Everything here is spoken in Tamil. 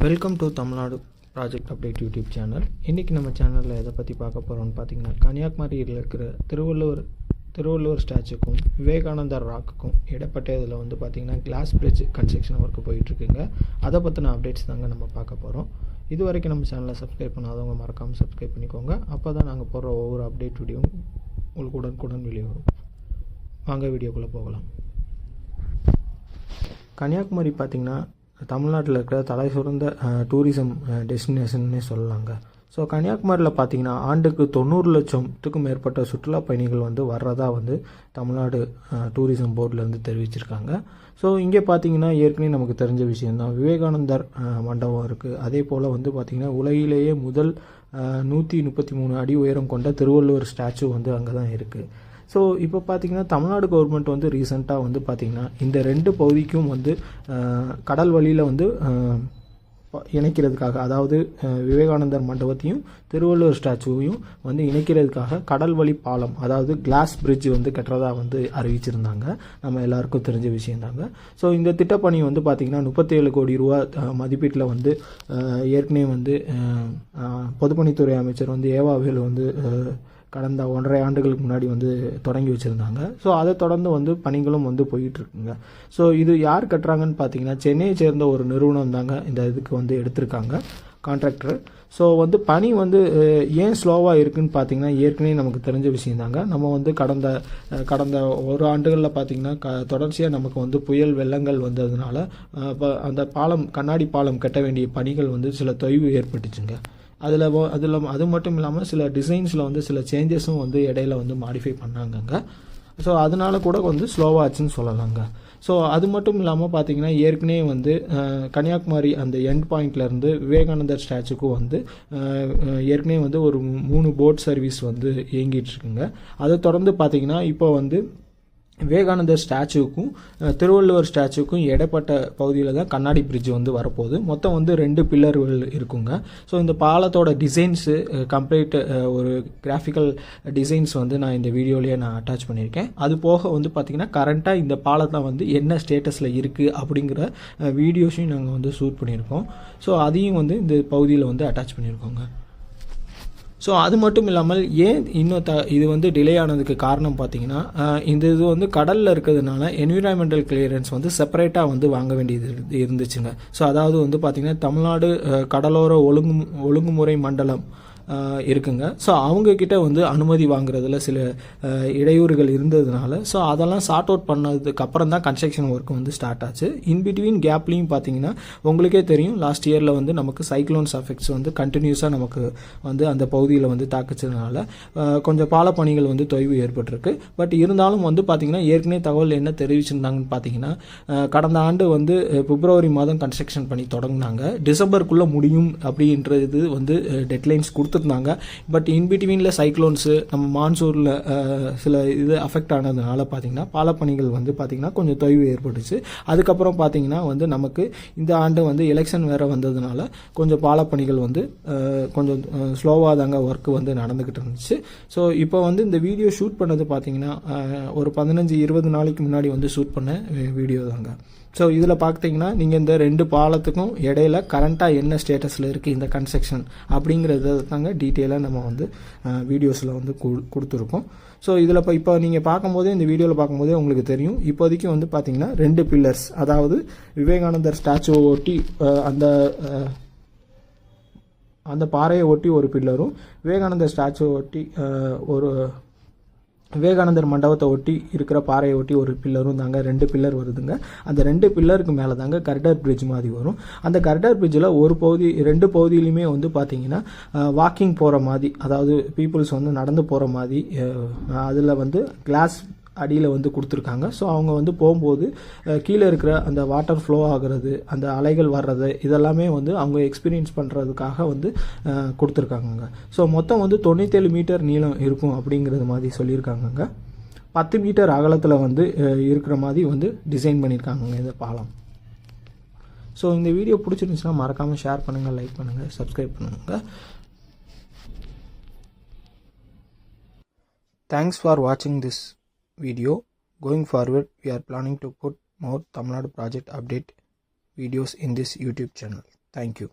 Welcome to Tamil Nadu project update YouTube channel. இன்றைக்கி நம்ம சேனலில் எதை பற்றி பார்க்க போகிறோம்னு பார்த்திங்கன்னா, கன்னியாகுமரியில் இருக்கிற திருவள்ளுவர் ஸ்டாச்சுக்கும் விவேகானந்தர் ராக்குக்கும் இடைப்பட்ட இதில் வந்து பார்த்திங்கன்னா கிளாஸ் பிரிட்ஜ் கன்ஸ்ட்ரக்ஷன் ஒர்க்கு போயிட்டுருக்குங்க. அதை பற்றின அப்டேட்ஸ் தாங்க நம்ம பார்க்க போகிறோம். இது வரைக்கும் நம்ம சேனலை சப்ஸ்கிரைப் பண்ணாதவங்க மறக்காமல் சப்ஸ்கிரைப் பண்ணிக்கோங்க. அப்போ தான் நாங்கள் போடுற ஒவ்வொரு அப்டேட் வீடியோவும் உங்களுக்கு உடனுக்குடன் வெளியே வரும். வாங்க வீடியோக்குள்ளே போகலாம். கன்னியாகுமரி பார்த்திங்கன்னா தமிழ்நாட்டில் இருக்கிற தலை சிறந்த டூரிசம் டெஸ்டினேஷன்னே சொல்லலாங்க. ஸோ கன்னியாகுமரியில் பார்த்திங்கன்னா ஆண்டுக்கு 90 லட்சத்துக்கும் மேற்பட்ட சுற்றுலா பயணிகள் வந்து வர்றதா வந்து தமிழ்நாடு டூரிசம் போர்டிலேருந்து தெரிவிச்சிருக்காங்க. ஸோ இங்கே பார்த்திங்கன்னா ஏற்கனவே நமக்கு தெரிஞ்ச விஷயந்தான், விவேகானந்தர் மண்டபம் இருக்குது. அதே போல் வந்து பார்த்திங்கன்னா உலகிலேயே முதல் 133 அடி உயரம் கொண்ட திருவள்ளுவர் ஸ்டாச்சு வந்து அங்கே தான் இருக்குது. ஸோ இப்போ பார்த்திங்கன்னா தமிழ்நாடு கவர்மெண்ட் வந்து ரீசெண்டாக வந்து பார்த்திங்கன்னா இந்த 2 பகுதிக்கும் வந்து கடல் வழியில் வந்து இணைக்கிறதுக்காக, அதாவது விவேகானந்தர் மண்டபத்தையும் திருவள்ளுவர் ஸ்டாச்சுவையும் வந்து இணைக்கிறதுக்காக கடல் வழி பாலம், அதாவது கிளாஸ் பிரிட்ஜ் வந்து கட்டுறதா வந்து அறிவிச்சிருந்தாங்க. நம்ம எல்லாருக்கும் தெரிஞ்ச விஷயந்தாங்க. ஸோ இந்த திட்டப்பணி வந்து பார்த்திங்கன்னா 37 கோடி ரூபா மதிப்பீட்டில் வந்து ஏற்கனவே வந்து பொதுப்பணித்துறை அமைச்சர் வந்து ஏவாவேலு வந்து கடந்த 1.5 ஆண்டுகளுக்கு முன்னாடி வந்து தொடங்கி வச்சுருந்தாங்க. ஸோ அதை தொடர்ந்து வந்து பணிகளும் வந்து போயிட்டுருக்குங்க. ஸோ இது யார் கட்டுறாங்கன்னு பார்த்தீங்கன்னா சென்னையை சேர்ந்த ஒரு நிறுவனம் தாங்க இந்த இதுக்கு வந்து எடுத்திருக்காங்க, கான்ட்ராக்டர். ஸோ வந்து பணி வந்து ஏன் ஸ்லோவாக இருக்குதுன்னு பார்த்தீங்கன்னா ஏற்கனவே நமக்கு தெரிஞ்ச விஷயந்தாங்க. நம்ம வந்து கடந்த ஒரு ஆண்டுகளில் பார்த்திங்கன்னா தொடர்ச்சியாக நமக்கு வந்து புயல் வெள்ளங்கள் வந்ததுனால அந்த பாலம், கண்ணாடி பாலம் கட்ட வேண்டிய பணிகள் வந்து சில தொய்வு ஏற்பட்டுச்சுங்க. அது மட்டும் இல்லாமல் சில டிசைன்ஸில் வந்து சில சேஞ்சஸும் வந்து இடையில வந்து மாடிஃபை பண்ணாங்கங்க. ஸோ அதனால கூட வந்து ஸ்லோவாச்சுன்னு சொல்லலாங்க. ஸோ அது மட்டும் இல்லாமல் பார்த்திங்கன்னா ஏற்கனவே வந்து கன்னியாகுமரி அந்த எண்ட் பாயிண்ட்லேருந்து விவேகானந்தர் ஸ்டாச்சுக்கும் வந்து ஏற்கனவே வந்து ஒரு 3 போட் சர்வீஸ் வந்து இயங்கிட்டு இருக்குங்க. அதை தொடர்ந்து பார்த்திங்கன்னா இப்போ வந்து விவேகானந்தர் ஸ்டாச்சுவுக்கும் திருவள்ளுவர் ஸ்டாச்சுவுக்கும் இடைப்பட்ட பகுதியில் தான் கண்ணாடி பிரிட்ஜ் வந்து வரப்போகுது. மொத்தம் வந்து 2 பில்லர்கள் இருக்குங்க. ஸோ இந்த பாலத்தோட டிசைன்ஸு கம்ப்ளீட் ஒரு கிராஃபிக்கல் டிசைன்ஸ் வந்து நான் இந்த வீடியோலேயே நான் அட்டாச் பண்ணியிருக்கேன். அது போக வந்து பார்த்திங்கன்னா கரண்ட்டாக இந்த பாலத்தை வந்து என்ன ஸ்டேட்டஸில் இருக்குது அப்படிங்கிற வீடியோஸையும் நாங்கள் வந்து ஷூட் பண்ணியிருக்கோம். ஸோ அதையும் வந்து இந்த பகுதியில் வந்து அட்டாச் பண்ணியிருக்கோங்க. ஸோ அது மட்டும் இல்லாமல் ஏன் இன்னும் இது வந்து டிலே ஆனதுக்கு காரணம் பார்த்தீங்கன்னா, இந்த இது வந்து கடலில் இருக்கிறதுனால என்விரான்மெண்டல் கிளியரன்ஸ் வந்து செப்பரேட்டாக வந்து வாங்க வேண்டியது இருந்துச்சுங்க. ஸோ அதாவது வந்து பார்த்திங்கன்னா தமிழ்நாடு கடலோர ஒழுங்குமுறை மண்டலம் இருக்குங்க. ஸோ அவங்கக்கிட்ட வந்து அனுமதி வாங்குறதுல சில இடையூறுகள் இருந்ததுனால ஸோ அதெல்லாம் சார்ட் அவுட் பண்ணதுக்கு அப்புறம் தான் கன்ஸ்ட்ரக்ஷன் ஒர்க் வந்து ஸ்டார்ட் ஆச்சு. இன்பிட்வீன் கேப்லையும் பார்த்தீங்கன்னா உங்களுக்கே தெரியும், லாஸ்ட் இயரில் வந்து நமக்கு சைக்ளோன்ஸ் எஃபெக்ட்ஸ் வந்து கண்டினியூஸாக நமக்கு வந்து அந்த பகுதியில் வந்து தாக்குச்சதுனால கொஞ்சம் பாலப்பணிகள் வந்து தொய்வு ஏற்பட்டிருக்கு. பட் இருந்தாலும் வந்து பார்த்திங்கன்னா ஏற்கனவே தகவல் என்ன தெரிவிச்சிருந்தாங்கன்னு பார்த்தீங்கன்னா, கடந்த ஆண்டு வந்து பிப்ரவரி மாதம் கன்ஸ்ட்ரக்ஷன் பண்ணி தொடங்கினாங்க. டிசம்பருக்குள்ளே முடியும் அப்படின்றது வந்து டெட்லைன்ஸ் கொடுத்துருந்தாங்க. பட் இன்பிட்வீனில் சைக்ளோன்ஸு நம்ம மான்சூரில் சில இது அஃபெக்ட் ஆனதுனால பார்த்திங்கன்னா பாலப்பணிகள் வந்து பார்த்திங்கன்னா கொஞ்சம் தொய்வு ஏற்பட்டுச்சு. அதுக்கப்புறம் பார்த்திங்கன்னா வந்து நமக்கு இந்த ஆண்டு வந்து எலெக்ஷன் வேறு வந்ததுனால கொஞ்சம் பாலப்பணிகள் வந்து கொஞ்சம் ஸ்லோவாக தாங்க ஒர்க்கு வந்து நடந்துக்கிட்டு இருந்துச்சு. ஸோ இப்போ வந்து இந்த வீடியோ ஷூட் பண்ணது பார்த்திங்கன்னா ஒரு 15-20 நாளைக்கு முன்னாடி வந்து ஷூட் பண்ண வீடியோ தாங்க. ஸோ இதில் பார்த்தீங்கன்னா நீங்கள் இந்த 2 பாலத்துக்கும் இடையில கரண்ட்டாக என்ன ஸ்டேட்டஸில் இருக்குது இந்த கன்ஸ்ட்ரக்ஷன் அப்படிங்கிறத தாங்க டீட்டெயிலாக நம்ம வந்து வீடியோஸில் வந்து கொடுத்துருக்கோம். ஸோ இதில் இப்போ நீங்கள் பார்க்கும்போதே, இந்த வீடியோவில் பார்க்கும்போதே உங்களுக்கு தெரியும், இப்போதைக்கு வந்து பார்த்திங்கன்னா 2 பில்லர்ஸ், அதாவது விவேகானந்தர் ஸ்டாச்சுவை ஒட்டி அந்த பாறையை ஒட்டி ஒரு பில்லரும், விவேகானந்தர் ஸ்டாச்சுவை ஒட்டி விவேகானந்தர் மண்டபத்தை ஒட்டி இருக்கிற பாறையை ஒட்டி ஒரு பில்லரும் தாங்க 2 பில்லர் வருதுங்க. அந்த 2 பில்லருக்கு மேலே தாங்க கர்டர் பிரிட்ஜ் மாதிரி வரும். அந்த கர்டர் பிரிட்ஜில் ஒரு பகுதி 2 பகுதியிலுமே வந்து பார்த்திங்கன்னா வாக்கிங் போகிற மாதிரி, அதாவது பீப்புள்ஸ் வந்து நடந்து போகிற மாதிரி அதில் வந்து கிளாஸ் அடியில் வந்து கொடுத்துருக்காங்க. ஸோ அவங்க வந்து போகும்போது கீழே இருக்கிற அந்த வாட்டர் ஃப்ளோ ஆகிறது, அந்த அலைகள் வர்றது, இதெல்லாமே வந்து அவங்க எக்ஸ்பீரியன்ஸ் பண்ணுறதுக்காக வந்து கொடுத்துருக்காங்கங்க. ஸோ மொத்தம் வந்து 97 மீட்டர் நீளம் இருக்கும் அப்படிங்கிறது மாதிரி சொல்லியிருக்காங்கங்க. 10 மீட்டர் அகலத்தில் வந்து இருக்கிற மாதிரி வந்து டிசைன் பண்ணியிருக்காங்க இந்த பாலம். ஸோ இந்த வீடியோ பிடிச்சிருந்துச்சுன்னா மறக்காமல் ஷேர் பண்ணுங்கள், லைக் பண்ணுங்கள், சப்ஸ்கிரைப் பண்ணுங்கள். தேங்க்ஸ் ஃபார் வாட்சிங் this video. Going forward, we are planning to put more Tamil Nadu project update videos in this YouTube channel. Thank you.